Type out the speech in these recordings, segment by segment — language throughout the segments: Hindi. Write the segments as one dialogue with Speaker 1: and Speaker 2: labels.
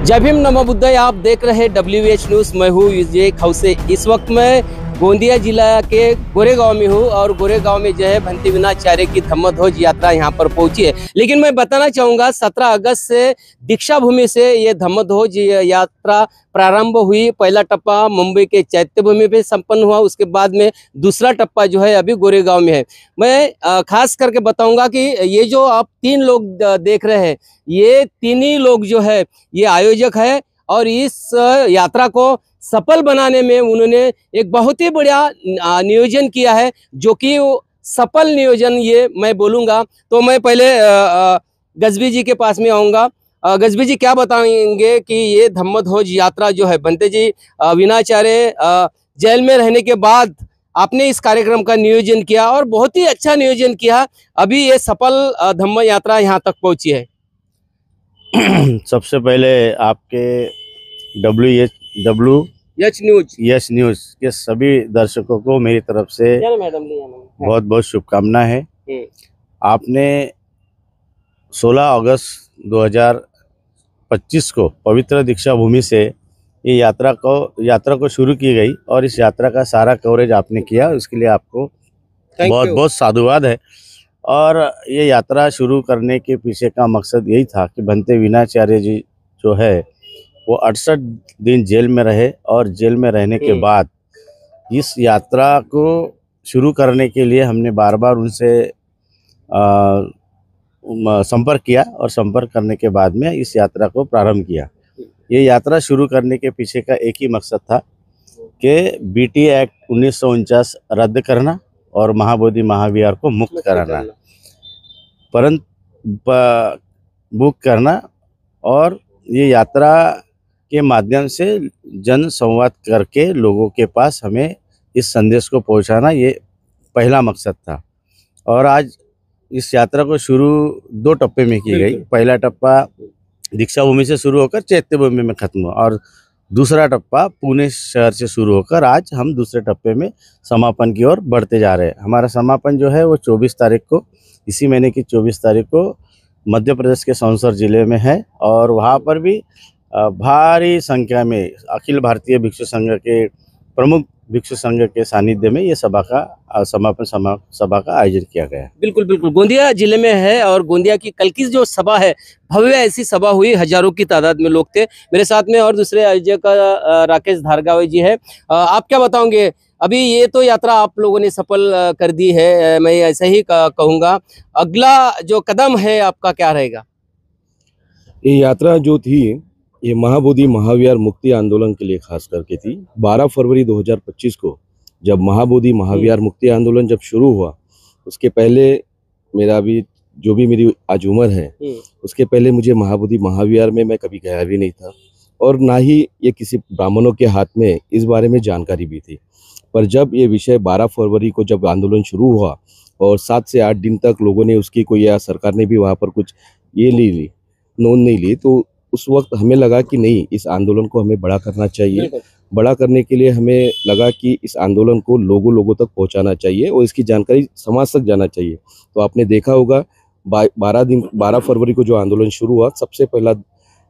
Speaker 1: जय भीम नमो बुद्धाय। आप देख रहे हैं WH न्यूज़। मैं हूँ विजय खौसे। इस वक्त मैं गोंदिया जिला के गोरेगांव में हूँ और गोरेगांव में जो है भंते विनाचार्य की धम्मध्वज यात्रा यहाँ पर पहुंची है। लेकिन मैं बताना चाहूँगा 17 अगस्त से दीक्षा भूमि से ये धम्मध्वज यात्रा प्रारंभ हुई। पहला टप्पा मुंबई के चैत्य भूमि पे संपन्न हुआ, उसके बाद में दूसरा टप्पा जो है अभी गोरेगांव में है। मैं खास करके बताऊंगा कि ये जो आप 3 लोग देख रहे हैं, ये 3 ही लोग जो है ये आयोजक है और इस यात्रा को सफल बनाने में उन्होंने एक बहुत ही बढ़िया नियोजन किया है, जो कि सफल नियोजन ये मैं बोलूँगा। तो मैं पहले गजबी जी के पास में आऊँगा। गजबी जी क्या बताएंगे कि ये धम्मध्वज यात्रा जो है भंते जी विनाचार्य जेल में रहने के बाद आपने इस कार्यक्रम का नियोजन किया और बहुत ही अच्छा नियोजन किया। अभी ये सफल धम्म यात्रा यहाँ तक पहुँची है।
Speaker 2: सबसे पहले आपके
Speaker 1: यच न्यूज
Speaker 2: के सभी दर्शकों को मेरी तरफ से बहुत बहुत शुभकामनाएं है। आपने 16 अगस्त 2025 को पवित्र दीक्षा भूमि से ये यात्रा को शुरू की गई और इस यात्रा का सारा कवरेज आपने किया, उसके लिए आपको बहुत बहुत साधुवाद है। और ये यात्रा शुरू करने के पीछे का मकसद यही था कि भंते विनाचार्य जी जो है वो 68 दिन जेल में रहे और जेल में रहने के बाद इस यात्रा को शुरू करने के लिए हमने बार बार उनसे संपर्क किया और संपर्क करने के बाद में इस यात्रा को प्रारंभ किया। ये यात्रा शुरू करने के पीछे का एक ही मकसद था कि BT एक्ट 1949 रद्द करना और महाबोधि महाविहार को मुक्त कराना, मुक्त करना और ये यात्रा के माध्यम से जन संवाद करके लोगों के पास हमें इस संदेश को पहुंचाना, ये पहला मकसद था। और आज इस यात्रा को शुरू 2 टप्पे में की गई। पहला टप्पा दीक्षा भूमि से शुरू होकर चैत्य भूमि में खत्म हुआ और दूसरा टप्पा पुणे शहर से शुरू होकर आज हम दूसरे टप्पे में समापन की ओर बढ़ते जा रहे हैं। हमारा समापन जो है वो 24 तारीख को, इसी महीने की 24 तारीख को मध्य प्रदेश के सौंसर जिले में है और वहाँ पर भी भारी संख्या में अखिल भारतीय भिक्षु संघ के प्रमुख भिक्षु संघ के सानिध्य में ये सभा का समापन सभा का आयोजन किया गया है।
Speaker 1: बिल्कुल बिल्कुल, गोंदिया जिले में है और गोंदिया की कल की जो सभा है, भव्य ऐसी सभा हुई, हजारों की तादाद में लोग थे। मेरे साथ में और दूसरे आयोजक राकेश धारगावे जी है। आप क्या बताओगे? अभी ये तो यात्रा आप लोगों ने सफल कर दी है, मैं ऐसा ही कहूँगा। अगला जो कदम है आपका क्या रहेगा?
Speaker 3: ये यात्रा जो थी ये महाबोधि महाविहार मुक्ति आंदोलन के लिए खास करके थी। 12 फरवरी 2025 को जब महाबोधि महाविहार मुक्ति आंदोलन जब शुरू हुआ, उसके पहले मेरी आज उम्र है, उसके पहले मुझे महाबोधि महाविहार में मैं कभी गया भी नहीं था और ना ही ये किसी ब्राह्मणों के हाथ में इस बारे में जानकारी भी थी। पर जब ये विषय 12 फरवरी को जब आंदोलन शुरू हुआ और 7 से 8 दिन तक लोगों ने उसकी कोई, या सरकार ने भी वहाँ पर कुछ नोंद नहीं ली, तो उस वक्त हमें लगा कि नहीं, इस आंदोलन को हमें बड़ा करना चाहिए। बड़ा करने के लिए हमें लगा कि इस आंदोलन को लोगों तक पहुंचाना चाहिए और इसकी जानकारी समाज तक जाना चाहिए। तो आपने देखा होगा 12 फरवरी को जो आंदोलन शुरू हुआ, सबसे पहला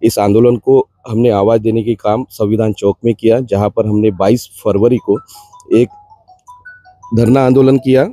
Speaker 3: इस आंदोलन को हमने आवाज़ देने की काम संविधान चौक में किया, जहां पर हमने 22 फरवरी को एक धरना आंदोलन किया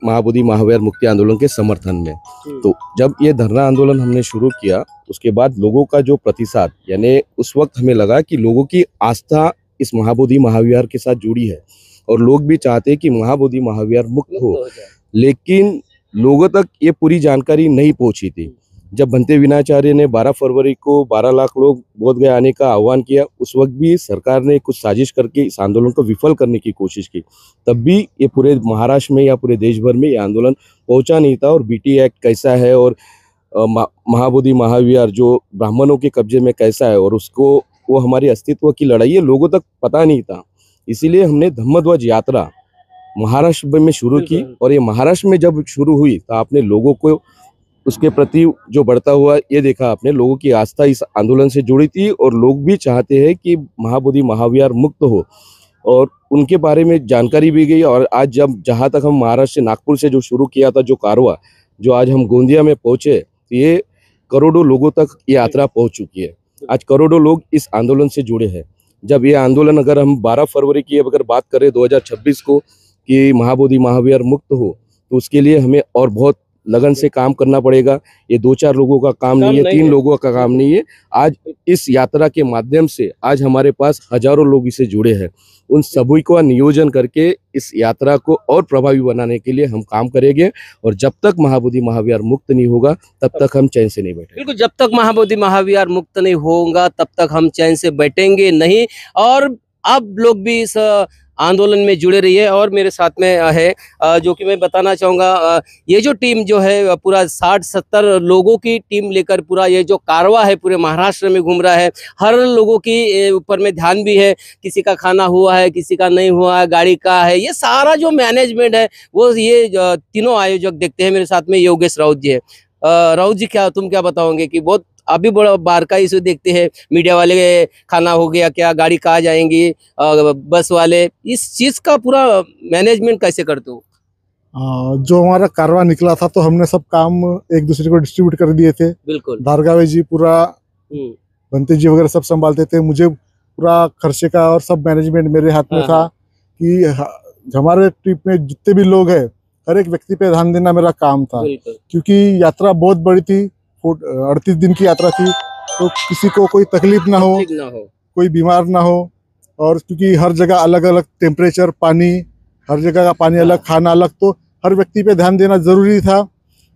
Speaker 3: महाबोधि महाविहार मुक्ति आंदोलन के समर्थन में। तो जब ये धरना आंदोलन हमने शुरू किया, उसके बाद लोगों का जो प्रतिसाद, यानी उस वक्त हमें लगा कि लोगों की आस्था इस महाबोधि महाविहार के साथ जुड़ी है और लोग भी चाहते हैं कि महाबोधि महाविहार मुक्त हो, लेकिन लोगों तक ये पूरी जानकारी नहीं पहुंची थी। जब भंते विनाचार्य ने 12 फरवरी को 12 लाख लोग बोध गया आने का आह्वान किया, उस वक्त भी सरकार ने कुछ साजिश करके इस आंदोलन को विफल करने की कोशिश की। तब भी ये पूरे महाराष्ट्र में या पूरे देश भर में ये आंदोलन पहुंचा नहीं था। और BT एक्ट कैसा है और महाबोधि महाविहार जो ब्राह्मणों के कब्जे में कैसा है और उसको वो हमारी अस्तित्व की लड़ाई है, लोगों तक पता नहीं था। इसीलिए हमने धम्मध्वज यात्रा महाराष्ट्र में शुरू की और ये महाराष्ट्र में जब शुरू हुई तो आपने लोगों को उसके प्रति जो बढ़ता हुआ ये देखा आपने, लोगों की आस्था इस आंदोलन से जुड़ी थी और लोग भी चाहते हैं कि महाबोधि महाविहार मुक्त हो और उनके बारे में जानकारी भी गई। और आज जहाँ तक हम महाराष्ट्र से, नागपुर से जो शुरू किया था जो कारवां, जो आज हम गोंदिया में पहुँचे, तो ये करोड़ों लोगों तक ये यात्रा पहुँच चुकी है। आज करोड़ों लोग इस आंदोलन से जुड़े हैं। जब ये आंदोलन, अगर हम 12 फरवरी की अगर बात करें 2026 को कि महाबोधि महाविहार मुक्त हो, तो उसके लिए हमें और बहुत लगन से काम करना पड़ेगा। ये 2-4 लोगों का काम नहीं है, 3 लोगों का काम नहीं है। आज इस यात्रा के माध्यम से आज हमारे पास हजारों लोग इससे जुड़े हैं। उन सभी को नियोजन करके इस यात्रा को और प्रभावी बनाने के लिए हम काम करेंगे, और जब तक महाबोधि महाविहार मुक्त नहीं होगा तब तक हम चैन से नहीं बैठेंगे।
Speaker 1: बिल्कुल, जब तक महाबोधि महाविहार मुक्त नहीं होगा तब तक हम चैन से बैठेंगे नहीं। और आप लोग भी इस आंदोलन में जुड़े रहिए। और मेरे साथ में है जो कि मैं बताना चाहूँगा, ये जो टीम जो है पूरा 60-70 लोगों की टीम लेकर पूरा ये जो कारवां है पूरे महाराष्ट्र में घूम रहा है। हर लोगों की ऊपर में ध्यान भी है, किसी का खाना हुआ है, किसी का नहीं हुआ है, गाड़ी का है, ये सारा जो मैनेजमेंट है वो ये तीनों आयोजक देखते हैं। मेरे साथ में योगेश राउत जी है। राउत जी, तुम क्या बताओगे कि बहुत अभी बड़ा बार का इशू देखते हैं, मीडिया वाले खाना हो गया क्या, गाड़ी कहाँ जाएंगी, बस वाले, इस चीज का पूरा मैनेजमेंट कैसे करते हो?
Speaker 4: जो हमारा कारवां निकला था तो हमने सब काम एक दूसरे को डिस्ट्रीब्यूट कर दिए थे।
Speaker 1: बिल्कुल,
Speaker 4: धारगावे जी पूरा, बंते जी वगैरह सब संभालते थे। मुझे पूरा खर्चे का और सब मैनेजमेंट मेरे हाथ में था कि हमारे ट्रिप में जितने भी लोग हैं हर एक व्यक्ति पे ध्यान देना मेरा काम था, क्योंकि यात्रा बहुत बड़ी थी, 38 दिन की यात्रा थी, तो किसी को कोई तकलीफ ना हो, कोई बीमार ना हो। और क्योंकि हर जगह अलग अलग टेम्परेचर, पानी, हर जगह का पानी अलग, खाना अलग, तो हर व्यक्ति पे ध्यान देना जरूरी था,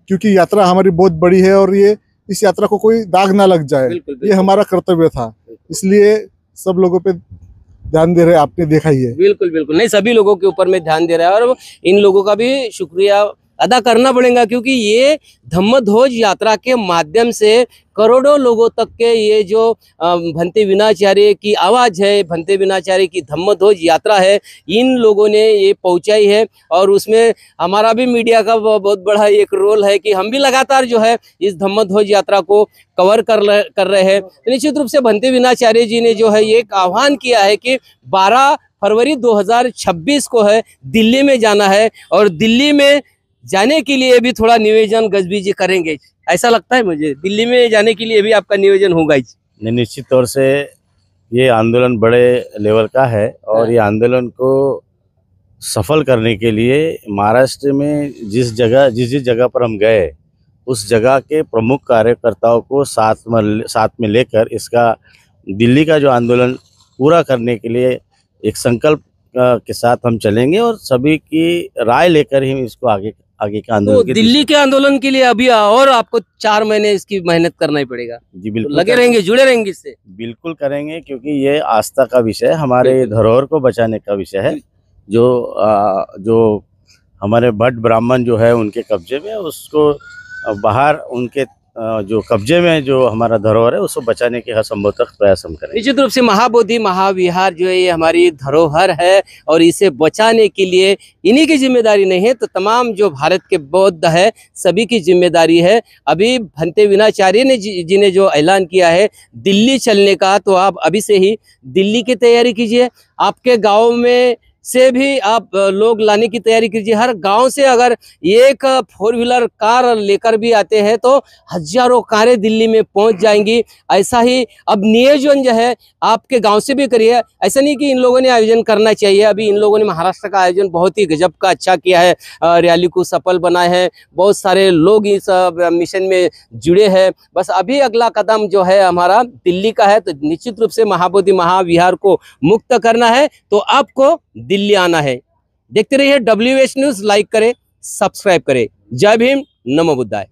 Speaker 4: क्योंकि यात्रा हमारी बहुत बड़ी है और ये इस यात्रा को कोई दाग ना लग जाए, ये हमारा कर्तव्य था। इसलिए सब लोगों पे ध्यान दे रहे हैं, आपने देखा ही है।
Speaker 1: बिल्कुल बिल्कुल, नहीं, सभी लोगों के ऊपर में ध्यान दे रहा है और इन लोगों का भी शुक्रिया अदा करना पड़ेगा, क्योंकि ये धम्मध्वज यात्रा के माध्यम से करोड़ों लोगों तक के ये जो भंते विनाचार्य की आवाज़ है, भंते विनाचार्य की धम्मध्वज यात्रा है, इन लोगों ने ये पहुंचाई है। और उसमें हमारा भी मीडिया का बहुत बड़ा एक रोल है कि हम भी लगातार जो है इस धम्मध्वज यात्रा को कवर कर रहे हैं। तो निश्चित रूप से भंते विनाचार्य जी ने जो है ये एक आह्वान किया है कि 12 फरवरी 2026 को है दिल्ली में जाना है, और दिल्ली में जाने के लिए भी थोड़ा नियोजन गजबीजी करेंगे, ऐसा लगता है मुझे। दिल्ली में जाने के लिए भी आपका नियोजन होगा ही।
Speaker 2: निश्चित तौर से ये आंदोलन बड़े लेवल का है, और ये आंदोलन को सफल करने के लिए महाराष्ट्र में जिस जिस जगह पर हम गए उस जगह के प्रमुख कार्यकर्ताओं को साथ में लेकर इसका दिल्ली का जो आंदोलन पूरा करने के लिए एक संकल्प के साथ हम चलेंगे, और सभी की राय लेकर ही इसको आगे के आंदोलन
Speaker 1: तो दिल्ली के आंदोलन के लिए अभी और आपको 4 महीने इसकी मेहनत करना ही पड़ेगा।
Speaker 2: जी बिल्कुल,
Speaker 1: लगे रहेंगे, जुड़े रहेंगे इससे।
Speaker 2: बिल्कुल करेंगे, क्योंकि ये आस्था का विषय है, हमारे धरोहर को बचाने का विषय है। जो हमारे भट्ट ब्राह्मण जो है उनके कब्जे में, उसको बाहर उनके जो कब्जे में जो हमारा धरोहर है उसको बचाने के हर संभव तक प्रयास हम करेंगे।
Speaker 1: निश्चित रूप से महाबोधि महाविहार जो है ये हमारी धरोहर है, और इसे बचाने के लिए इन्हीं की जिम्मेदारी नहीं है, तो तमाम जो भारत के बौद्ध है सभी की जिम्मेदारी है। अभी भंते विनाचार्य ने जी ने जो ऐलान किया है दिल्ली चलने का, तो आप अभी से ही दिल्ली की तैयारी कीजिए। आपके गाँव में से भी आप लोग लाने की तैयारी कीजिए। हर गांव से अगर एक 4 व्हीलर कार लेकर भी आते हैं तो हजारों कारें दिल्ली में पहुंच जाएंगी। ऐसा ही अब नियोजन जो है आपके गांव से भी करिए। ऐसा नहीं कि इन लोगों ने आयोजन करना चाहिए, अभी इन लोगों ने महाराष्ट्र का आयोजन बहुत ही गजब का अच्छा किया है, रैली को सफल बनाए हैं, बहुत सारे लोग इस मिशन में जुड़े हैं। बस अभी अगला कदम जो है हमारा दिल्ली का है, तो निश्चित रूप से महाबोधि महाविहार को मुक्त करना है तो आपको दिल्ली आना है। देखते रहिए WH न्यूज़, लाइक करें, सब्सक्राइब करें। जय भीम, नमो बुद्धाय।